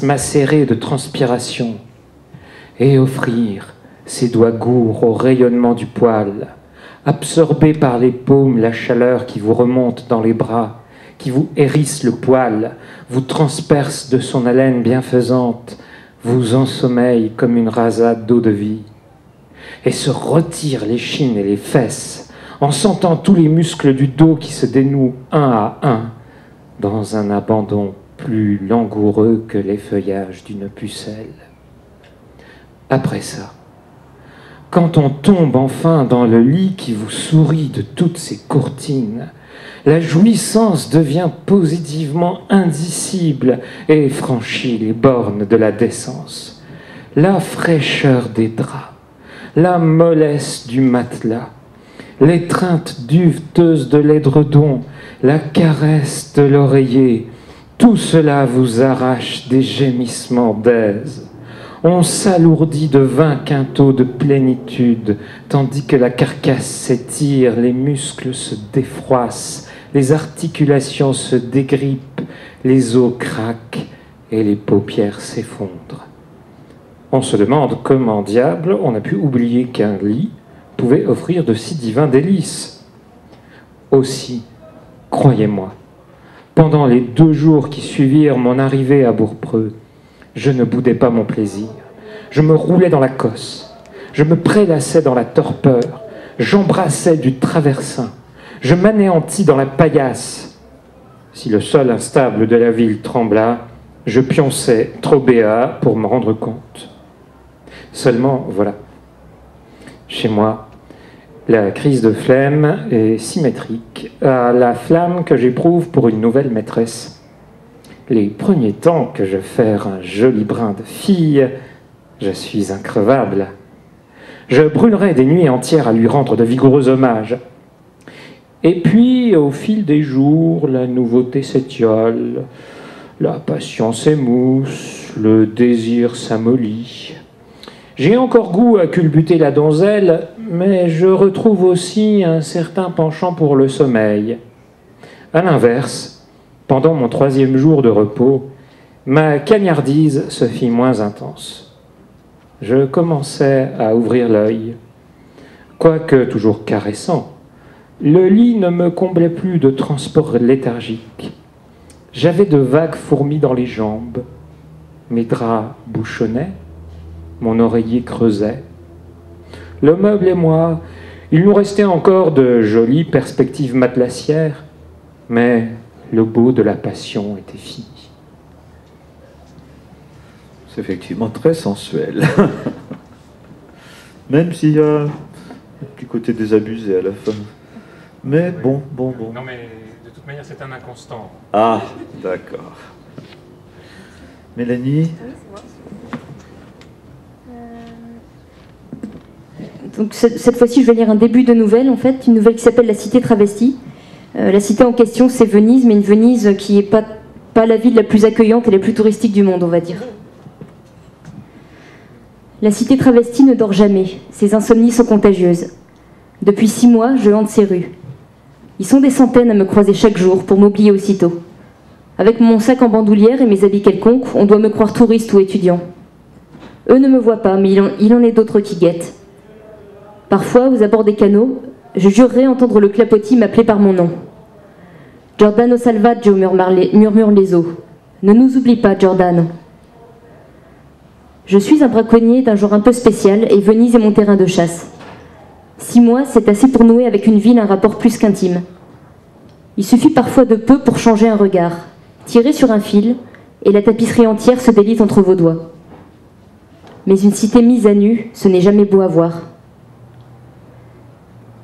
macérés de transpiration, et offrir ses doigts gourds au rayonnement du poil, absorber par les paumes la chaleur qui vous remonte dans les bras, qui vous hérisse le poil, vous transperce de son haleine bienfaisante, vous ensommeille comme une rasade d'eau de vie, et se retire l'échine et les fesses, en sentant tous les muscles du dos qui se dénouent un à un, dans un abandon plus langoureux que les feuillages d'une pucelle. Après ça, quand on tombe enfin dans le lit qui vous sourit de toutes ses courtines, la jouissance devient positivement indicible et franchit les bornes de la décence. La fraîcheur des draps, la mollesse du matelas, l'étreinte duveteuse de l'édredon, la caresse de l'oreiller, tout cela vous arrache des gémissements d'aise. On s'alourdit de 20 quintaux de plénitude, tandis que la carcasse s'étire, les muscles se défroissent, les articulations se dégrippent, les os craquent et les paupières s'effondrent. On se demande comment diable on a pu oublier qu'un lit pouvait offrir de si divins délices. Aussi, croyez-moi, pendant les 2 jours qui suivirent mon arrivée à Bourpreux, je ne boudais pas mon plaisir. Je me roulais dans la cosse, je me prélassais dans la torpeur, j'embrassais du traversin, je m'anéantis dans la paillasse. Si le sol instable de la ville trembla, je pionçais trop béat pour me rendre compte. Seulement, voilà, chez moi, la crise de flemme est symétrique à la flamme que j'éprouve pour une nouvelle maîtresse. Les premiers temps que je ferre un joli brin de fille, je suis increvable. Je brûlerai des nuits entières à lui rendre de vigoureux hommages. Et puis, au fil des jours, la nouveauté s'étiole, la patience émousse, le désir s'amollit. J'ai encore goût à culbuter la donzelle, mais je retrouve aussi un certain penchant pour le sommeil. À l'inverse, pendant mon 3e jour de repos, ma cagnardise se fit moins intense. Je commençais à ouvrir l'œil. Quoique toujours caressant, le lit ne me comblait plus de transports léthargiques. J'avais de vagues fourmis dans les jambes. Mes draps bouchonnaient, mon oreiller creusait. Le meuble et moi, il nous restait encore de jolies perspectives matelassières, mais le beau de la passion était fini. C'est effectivement très sensuel. Même s'il y a un petit côté désabusé à la fin. Mais bon. Non mais de toute manière c'est un inconstant. Ah, d'accord. Mélanie? Donc cette fois-ci, je vais lire un début de nouvelle, en fait, une nouvelle qui s'appelle La Cité travestie. La cité en question, c'est Venise, mais une Venise qui n'est pas la ville la plus accueillante et la plus touristique du monde, on va dire. La cité travestie ne dort jamais. Ses insomnies sont contagieuses. Depuis 6 mois, je hante ces rues. Ils sont des centaines à me croiser chaque jour pour m'oublier aussitôt. Avec mon sac en bandoulière et mes habits quelconques, on doit me croire touriste ou étudiant. Eux ne me voient pas, mais il en est d'autres qui guettent. Parfois, aux abords des canaux, je jurerais entendre le clapotis m'appeler par mon nom. Giordano Salvaggio, murmurent les eaux. Ne nous oublie pas, Giordano. Je suis un braconnier d'un genre un peu spécial et Venise est mon terrain de chasse. 6 mois, c'est assez pour nouer avec une ville un rapport plus qu'intime. Il suffit parfois de peu pour changer un regard, tirer sur un fil, et la tapisserie entière se délite entre vos doigts. Mais une cité mise à nu, ce n'est jamais beau à voir.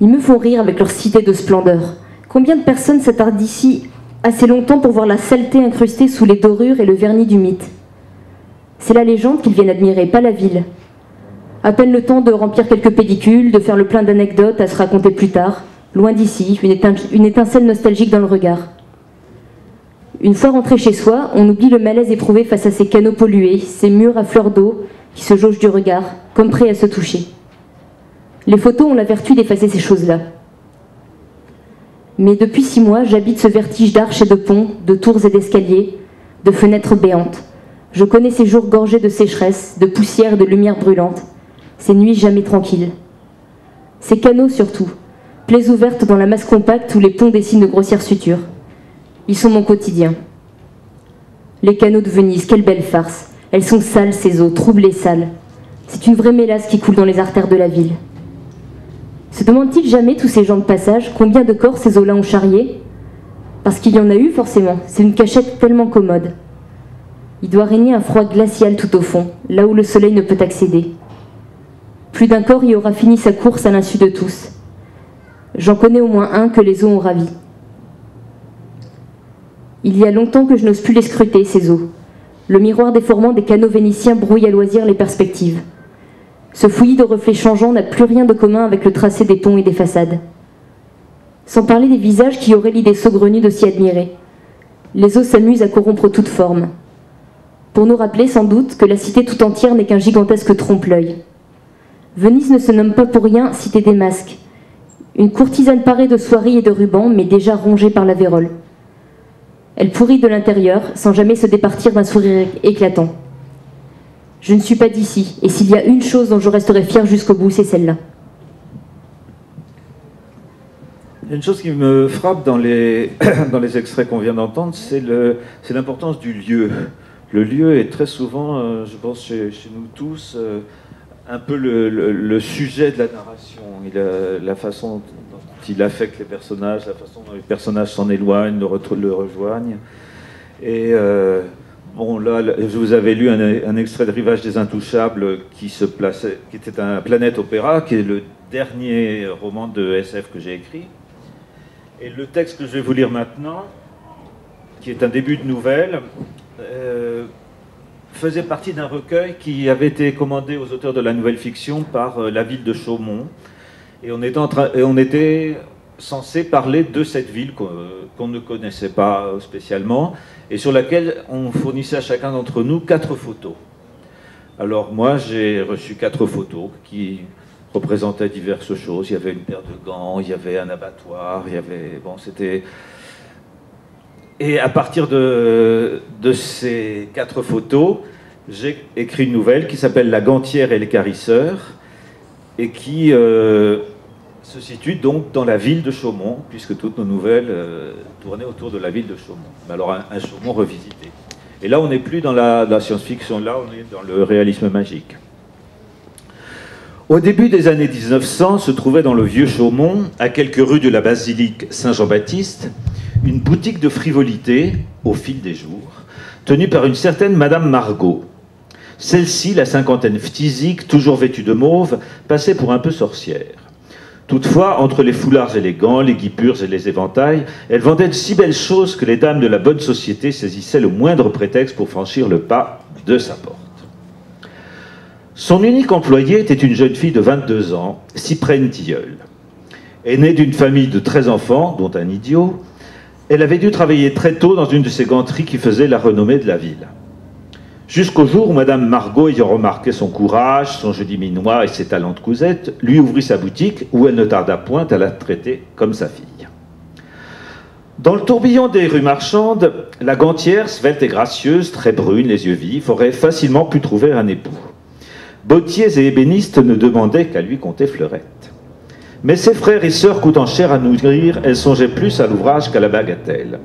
Ils me font rire avec leur cité de splendeur. Combien de personnes s'attardent ici assez longtemps pour voir la saleté incrustée sous les dorures et le vernis du mythe? C'est la légende qu'ils viennent admirer, pas la ville. À peine le temps de remplir quelques pellicules, de faire le plein d'anecdotes à se raconter plus tard, loin d'ici, une étincelle nostalgique dans le regard. Une fois rentré chez soi, on oublie le malaise éprouvé face à ces canaux pollués, ces murs à fleur d'eau qui se jaugent du regard, comme prêts à se toucher. Les photos ont la vertu d'effacer ces choses-là. Mais depuis 6 mois, j'habite ce vertige d'arches et de ponts, de tours et d'escaliers, de fenêtres béantes. Je connais ces jours gorgés de sécheresse, de poussière et de lumière brûlante, ces nuits jamais tranquilles. Ces canaux surtout, plaies ouvertes dans la masse compacte où les ponts dessinent de grossières sutures. Ils sont mon quotidien. Les canaux de Venise, quelle belle farce. Elles sont sales, ces eaux, troubles et sales. C'est une vraie mélasse qui coule dans les artères de la ville. Se demandent-ils jamais, tous ces gens de passage, combien de corps ces eaux-là ont charrié? Parce qu'il y en a eu, forcément. C'est une cachette tellement commode. Il doit régner un froid glacial tout au fond, là où le soleil ne peut accéder. Plus d'un corps y aura fini sa course à l'insu de tous. J'en connais au moins un que les eaux ont ravi. Il y a longtemps que je n'ose plus les scruter, ces eaux. Le miroir déformant des canaux vénitiens brouille à loisir les perspectives. Ce fouillis de reflets changeants n'a plus rien de commun avec le tracé des ponts et des façades. Sans parler des visages qui auraient l'idée saugrenue de s'y admirer. Les eaux s'amusent à corrompre toute forme. Pour nous rappeler sans doute que la cité tout entière n'est qu'un gigantesque trompe-l'œil. Venise ne se nomme pas pour rien cité des masques. Une courtisane parée de soieries et de rubans, mais déjà rongée par la vérole. Elle pourrit de l'intérieur, sans jamais se départir d'un sourire éclatant. Je ne suis pas d'ici, et s'il y a une chose dont je resterai fière jusqu'au bout, c'est celle-là. Une chose qui me frappe dans les extraits qu'on vient d'entendre, c'est l'importance du lieu. Le lieu est très souvent, je pense chez nous tous, un peu le sujet de la narration. La façon dont il affecte les personnages, la façon dont les personnages s'en éloignent, le rejoignent. Et bon, là, je vous avais lu un extrait de Rivage des Intouchables qui était un Planète Opéra, qui est le dernier roman de SF que j'ai écrit. Et le texte que je vais vous lire maintenant, qui est un début de nouvelle, faisait partie d'un recueil qui avait été commandé aux auteurs de la nouvelle fiction par la ville de Chaumont. Et on était censé parler de cette ville qu'on ne connaissait pas spécialement et sur laquelle on fournissait à chacun d'entre nous 4 photos. Alors moi, j'ai reçu 4 photos qui représentaient diverses choses. Il y avait une paire de gants, il y avait un abattoir, il y avait... Bon, c'était... Et à partir de ces 4 photos, j'ai écrit une nouvelle qui s'appelle « La gantière et les carisseurs » et qui se situe donc dans la ville de Chaumont, puisque toutes nos nouvelles tournaient autour de la ville de Chaumont. Mais alors un Chaumont revisité. Et là, on n'est plus dans la science-fiction, là, on est dans le réalisme magique. Au début des années 1900, se trouvait dans le vieux Chaumont, à quelques rues de la basilique Saint-Jean-Baptiste, une boutique de frivolité, au fil des jours, tenue par une certaine Madame Margot. Celle-ci, la cinquantaine phtisique, toujours vêtue de mauve, passait pour un peu sorcière. Toutefois, entre les foulards élégants, les guipures et les éventails, elle vendait de si belles choses que les dames de la bonne société saisissaient le moindre prétexte pour franchir le pas de sa porte. Son unique employée était une jeune fille de 22 ans, Cyprène Tilleul. Aînée d'une famille de 13 enfants, dont un idiot, elle avait dû travailler très tôt dans une de ces ganteries qui faisaient la renommée de la ville. Jusqu'au jour où Madame Margot, ayant remarqué son courage, son jeu diminois et ses talents de cousette, lui ouvrit sa boutique où elle ne tarda point à la traiter comme sa fille. Dans le tourbillon des rues marchandes, la gantière, svelte et gracieuse, très brune, les yeux vifs, aurait facilement pu trouver un époux. Bottiers et ébénistes ne demandaient qu'à lui compter Fleurette. Mais ses frères et sœurs coûtant cher à nourrir, elle songeait plus à l'ouvrage qu'à la bagatelle.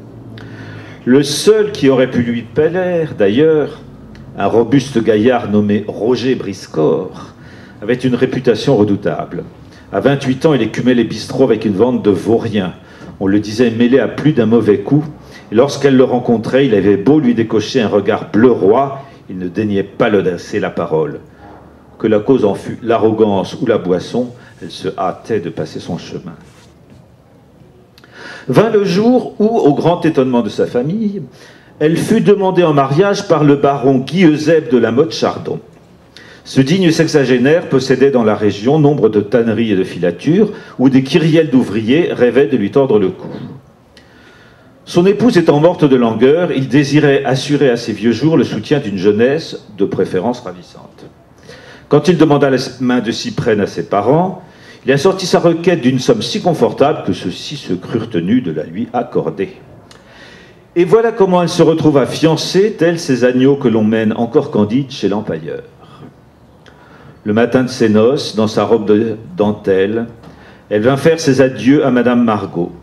Le seul qui aurait pu lui plaire, d'ailleurs, un robuste gaillard nommé Roger Briscore, avait une réputation redoutable. À 28 ans, il écumait les bistrots avec une vente de vauriens. On le disait mêlé à plus d'un mauvais coup. Et lorsqu'elle le rencontrait, il avait beau lui décocher un regard bleu roi, il ne daignait pas l'audacer la parole. Que la cause en fût l'arrogance ou la boisson, elle se hâtait de passer son chemin. Vint le jour où, au grand étonnement de sa famille, elle fut demandée en mariage par le baron Guy Eusèbe de la Motte-Chardon. Ce digne sexagénaire possédait dans la région nombre de tanneries et de filatures où des kyrielles d'ouvriers rêvaient de lui tordre le cou. Son épouse étant morte de langueur, il désirait assurer à ses vieux jours le soutien d'une jeunesse de préférence ravissante. Quand il demanda la main de Cyprène à ses parents, il assortit sa requête d'une somme si confortable que ceux-ci se crurent tenus de la lui accorder. Et voilà comment elle se retrouva fiancée, tels ces agneaux que l'on mène encore candides chez l'empailleur. Le matin de ses noces, dans sa robe de dentelle, elle vint faire ses adieux à Madame Margot.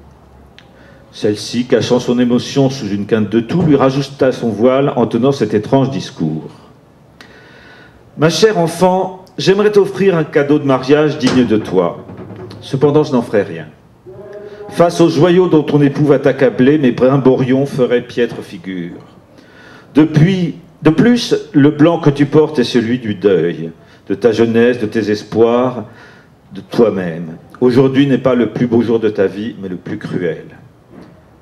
Celle-ci, cachant son émotion sous une quinte de toux, lui rajouta son voile en tenant cet étrange discours. « Ma chère enfant, j'aimerais t'offrir un cadeau de mariage digne de toi. Cependant, je n'en ferai rien. Face aux joyaux dont ton époux va t'accabler, mes brimborions feraient piètre figure. De plus, le blanc que tu portes est celui du deuil, de ta jeunesse, de tes espoirs, de toi-même. Aujourd'hui n'est pas le plus beau jour de ta vie, mais le plus cruel. »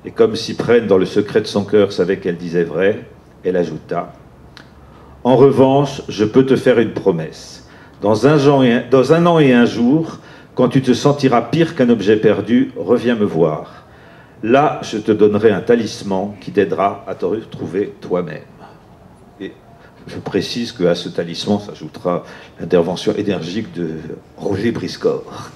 Et comme Cyprène, dans le secret de son cœur, savait qu'elle disait vrai, elle ajouta « En revanche, je peux te faire une promesse. Dans un an et un jour, quand tu te sentiras pire qu'un objet perdu, reviens me voir. Là, je te donnerai un talisman qui t'aidera à te retrouver toi-même. » Et je précise qu'à ce talisman s'ajoutera l'intervention énergique de Roger Briscord.